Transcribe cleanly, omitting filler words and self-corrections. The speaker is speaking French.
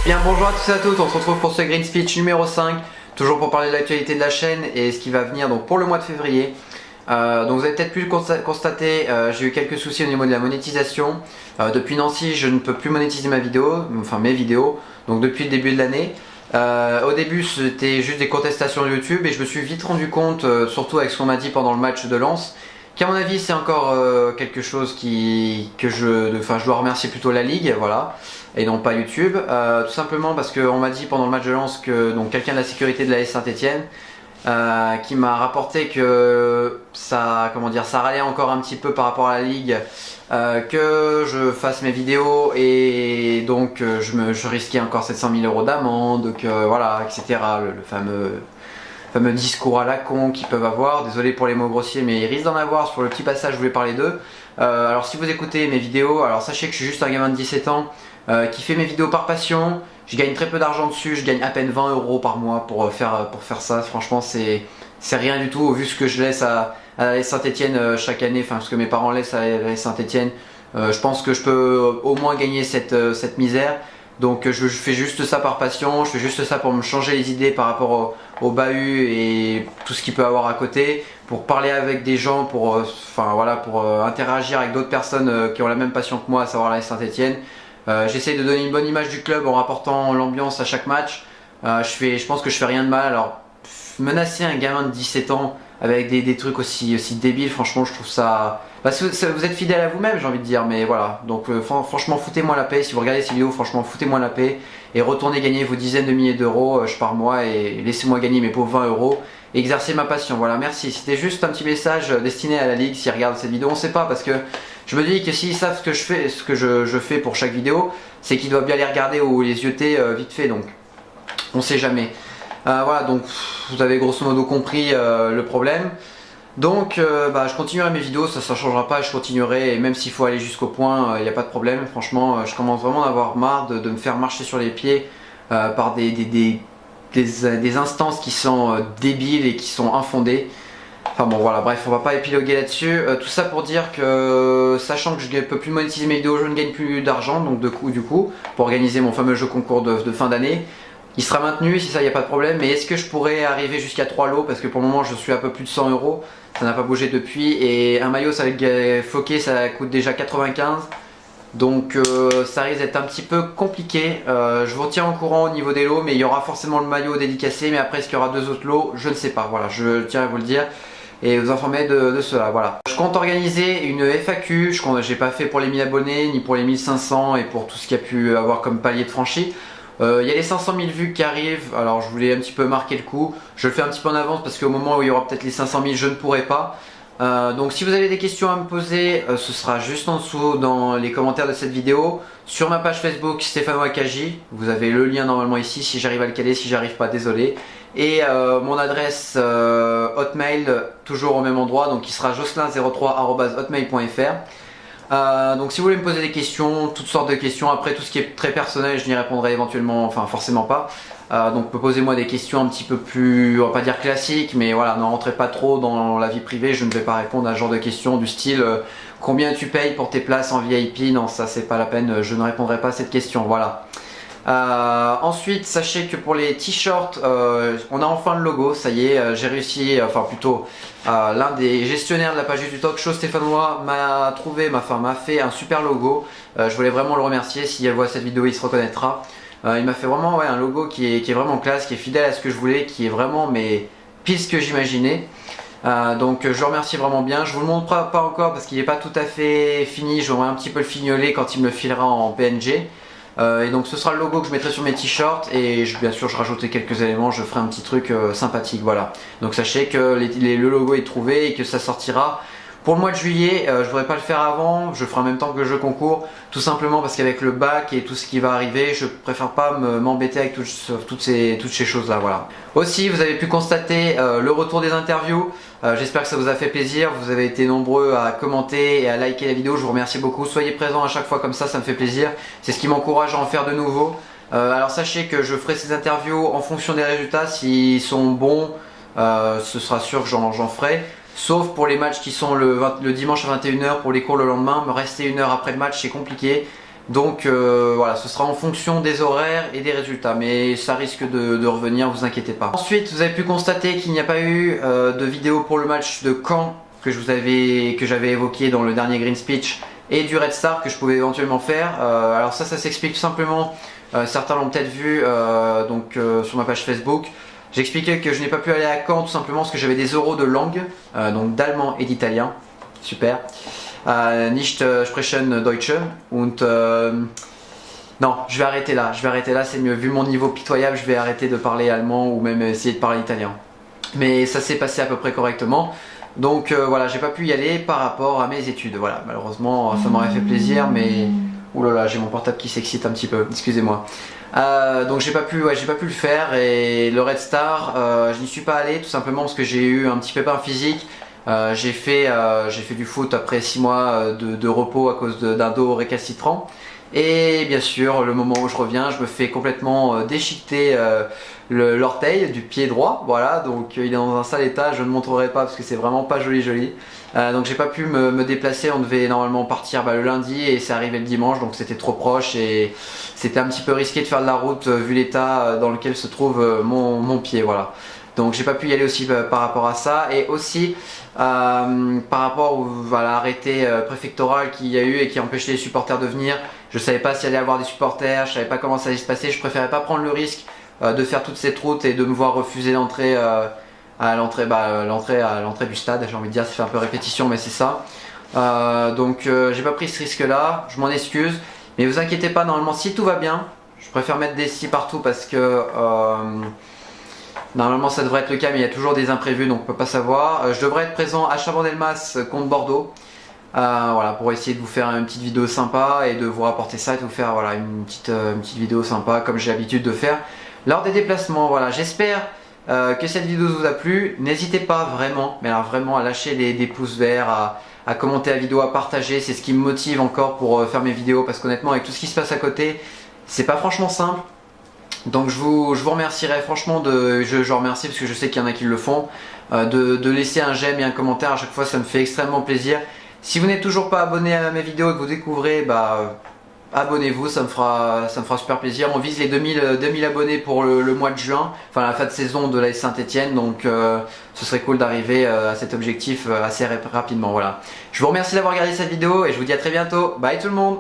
Bien, bonjour à tous et à toutes, on se retrouve pour ce Green Speech numéro 5, toujours pour parler de l'actualité de la chaîne et ce qui va venir donc pour le mois de février. Donc vous avez peut-être pu le constater, j'ai eu quelques soucis au niveau de la monétisation. Depuis Nancy, je ne peux plus monétiser mes vidéos, donc depuis le début de l'année. Au début, c'était juste des contestations de YouTube et je me suis vite rendu compte, surtout avec ce qu'on m'a dit pendant le match de Lens, qu'à mon avis c'est encore quelque chose que je dois remercier plutôt la Ligue, voilà, et non pas YouTube, tout simplement parce qu'on m'a dit pendant le match de Lens que donc quelqu'un de la sécurité de l'AS Saint-Etienne qui m'a rapporté que ça râlait encore un petit peu par rapport à la Ligue, que je fasse mes vidéos et donc je risquais encore 700 000 € d'amende, voilà, etc. Le fameux discours à la con qu'ils peuvent avoir. Désolé pour les mots grossiers, mais ils risquent d'en avoir. Sur le petit passage, je voulais parler d'eux. Alors si vous écoutez mes vidéos, alors sachez que je suis juste un gamin de 17 ans qui fait mes vidéos par passion. Je gagne très peu d'argent dessus, je gagne à peine 20 € par mois pour faire ça. Franchement, c'est rien du tout, vu ce que je laisse à la Saint-Etienne chaque année, enfin ce que mes parents laissent à la Saint-Etienne. Je pense que je peux au moins gagner cette misère. Donc je fais juste ça par passion, je fais juste ça pour me changer les idées par rapport au bahut et tout ce qu'il peut avoir à côté, pour parler avec des gens, pour interagir avec d'autres personnes qui ont la même passion que moi, à savoir la Saint-Etienne. J'essaie de donner une bonne image du club en rapportant l'ambiance à chaque match. Je pense que je fais rien de mal. Alors menacer un gamin de 17 ans avec des trucs aussi débiles, franchement je trouve ça... vous êtes fidèle à vous-même, j'ai envie de dire, mais voilà. Donc franchement, foutez-moi la paix. Si vous regardez ces vidéos, franchement, foutez-moi la paix et retournez gagner vos dizaines de milliers d'euros par mois et laissez-moi gagner mes pauvres 20 € et exercer ma passion. Voilà, merci. C'était juste un petit message destiné à la Ligue. S'ils regardent cette vidéo, on sait pas, parce que je me dis que s'ils savent ce que je fais pour chaque vidéo, c'est qu'ils doivent bien les regarder ou les yeuter vite fait, donc on sait jamais. Voilà, donc vous avez grosso modo compris le problème. Donc je continuerai mes vidéos, ça ne changera pas, je continuerai, et même s'il faut aller jusqu'au point, il n'y a pas de problème. Franchement, je commence vraiment à avoir marre de me faire marcher sur les pieds par des instances qui sont débiles et qui sont infondées. Enfin bon, voilà, bref, on va pas épiloguer là-dessus. Tout ça pour dire que, sachant que je ne peux plus monétiser mes vidéos, je ne gagne plus d'argent, donc du coup, pour organiser mon fameux jeu concours de fin d'année, il sera maintenu, si ça, il n'y a pas de problème. Mais est-ce que je pourrais arriver jusqu'à 3 lots? Parce que pour le moment, je suis à peu plus de 100 €. Ça n'a pas bougé depuis. Et un maillot avec floqué, ça coûte déjà 95. Donc ça risque d'être un petit peu compliqué. Je vous tiens au courant au niveau des lots, mais il y aura forcément le maillot dédicacé. Mais après, est-ce qu'il y aura 2 autres lots? Je ne sais pas. Voilà, je tiens à vous le dire et vous informer de cela. Voilà. Je compte organiser une FAQ. J'ai pas fait pour les 1000 abonnés, ni pour les 1500 et pour tout ce qu'il y a pu avoir comme palier de franchi. Il y a les 500 000 vues qui arrivent, alors je voulais un petit peu marquer le coup. Je le fais un petit peu en avance parce qu'au moment où il y aura peut-être les 500 000, je ne pourrai pas. Donc si vous avez des questions à me poser, ce sera juste en dessous dans les commentaires de cette vidéo. Sur ma page Facebook Stéphano Akaji, vous avez le lien normalement ici, si j'arrive à le caler, si j'arrive pas, désolé. Et mon adresse Hotmail, toujours au même endroit, donc qui sera jocelyn03@hotmail.fr. Donc si vous voulez me poser des questions, toutes sortes de questions, après tout ce qui est très personnel, je n'y répondrai éventuellement, enfin forcément pas. Donc posez-moi des questions un petit peu plus, on va pas dire classiques, mais voilà, ne rentrez pas trop dans la vie privée. Je ne vais pas répondre à ce genre de questions du style combien tu payes pour tes places en VIP. Non, ça c'est pas la peine, je ne répondrai pas à cette question, voilà. Ensuite, sachez que pour les t-shirts, on a enfin le logo, ça y est, j'ai réussi, enfin plutôt l'un des gestionnaires de la page du talk show stéphanois m'a fait un super logo. Je voulais vraiment le remercier, si elle voit cette vidéo il se reconnaîtra. Il m'a fait vraiment un logo qui est vraiment classe, qui est fidèle à ce que je voulais, qui est vraiment pile ce que j'imaginais. Donc je le remercie vraiment bien. Je vous le montre pas encore parce qu'il n'est pas tout à fait fini, j'aurai un petit peu le fignoler quand il me le filera en PNG. Et donc ce sera le logo que je mettrai sur mes t-shirts et bien sûr je rajouterai quelques éléments, je ferai un petit truc sympathique, voilà. Donc sachez que le logo est trouvé et que ça sortira pour le mois de juillet. Je ne voudrais pas le faire avant, je ferai en même temps que le jeu concours, tout simplement parce qu'avec le bac et tout ce qui va arriver, je préfère pas m'embêter avec toutes ces choses là, voilà. Aussi, vous avez pu constater le retour des interviews. J'espère que ça vous a fait plaisir, vous avez été nombreux à commenter et à liker la vidéo, je vous remercie beaucoup. Soyez présents à chaque fois comme ça me fait plaisir, c'est ce qui m'encourage à en faire de nouveau. Alors sachez que je ferai ces interviews en fonction des résultats, s'ils sont bons, ce sera sûr que j'en ferai. sauf pour les matchs qui sont le dimanche à 21h pour les cours le lendemain. Me rester 1 heure après le match c'est compliqué. Donc voilà, ce sera en fonction des horaires et des résultats, mais ça risque de revenir, vous inquiétez pas. Ensuite, vous avez pu constater qu'il n'y a pas eu de vidéo pour le match de Caen que j'avais évoqué dans le dernier Green Speech, et du Red Star que je pouvais éventuellement faire. Alors ça s'explique tout simplement, certains l'ont peut-être vu sur ma page Facebook. J'expliquais que je n'ai pas pu aller à Caen tout simplement parce que j'avais des oraux de langue, donc d'allemand et d'italien. Super. Nicht sprechen Deutsch und non, je vais arrêter là, c'est mieux. Vu mon niveau pitoyable, je vais arrêter de parler allemand ou même essayer de parler italien. Mais ça s'est passé à peu près correctement. Donc voilà, j'ai pas pu y aller par rapport à mes études. Voilà, malheureusement, ça m'aurait fait plaisir, mais oulala, j'ai mon portable qui s'excite un petit peu, excusez-moi. Donc j'ai pas pu le faire, et le Red Star, je n'y suis pas allé tout simplement parce que j'ai eu un petit pépin physique. J'ai fait du foot après 6 mois de repos à cause d'un dos récalcitrant. Et bien sûr, le moment où je reviens, je me fais complètement déchiqueter l'orteil du pied droit. Voilà, donc il est dans un sale état, je ne montrerai pas parce que c'est vraiment pas joli. Donc j'ai pas pu me déplacer, on devait normalement partir le lundi et c'est arrivé le dimanche, donc c'était trop proche et c'était un petit peu risqué de faire de la route vu l'état dans lequel se trouve mon pied. Voilà. Donc j'ai pas pu y aller aussi par rapport à ça, et aussi par rapport à l'arrêté préfectoral qu'il y a eu et qui empêchait les supporters de venir. Je savais pas s'il allait y avoir des supporters, je savais pas comment ça allait se passer, je préférais pas prendre le risque de faire toute cette route et de me voir refuser l'entrée à l'entrée du stade. J'ai envie de dire, ça fait un peu répétition mais c'est ça. Donc j'ai pas pris ce risque là, je m'en excuse, mais vous inquiétez pas, normalement si tout va bien, je préfère mettre des si partout parce que normalement ça devrait être le cas, mais il y a toujours des imprévus donc on peut pas savoir. Je devrais être présent à Chabandelmas contre Bordeaux, voilà, pour essayer de vous faire une petite vidéo sympa et de vous rapporter ça et de vous faire voilà, une petite vidéo sympa comme j'ai l'habitude de faire lors des déplacements. Voilà, j'espère que cette vidéo vous a plu. N'hésitez pas vraiment, mais alors vraiment à lâcher des pouces verts, à commenter la vidéo, à partager. C'est ce qui me motive encore pour faire mes vidéos, parce qu'honnêtement avec tout ce qui se passe à côté, c'est pas franchement simple. Donc je vous remercierai franchement, je remercie parce que je sais qu'il y en a qui le font, de laisser un j'aime et un commentaire à chaque fois, ça me fait extrêmement plaisir. Si vous n'êtes toujours pas abonné à mes vidéos et que vous découvrez, abonnez-vous, ça me fera super plaisir. On vise les 2000 abonnés pour le mois de juin, enfin la fin de saison de l'AS Saint-Etienne, donc ce serait cool d'arriver à cet objectif assez rapidement. Voilà. Je vous remercie d'avoir regardé cette vidéo et je vous dis à très bientôt. Bye tout le monde.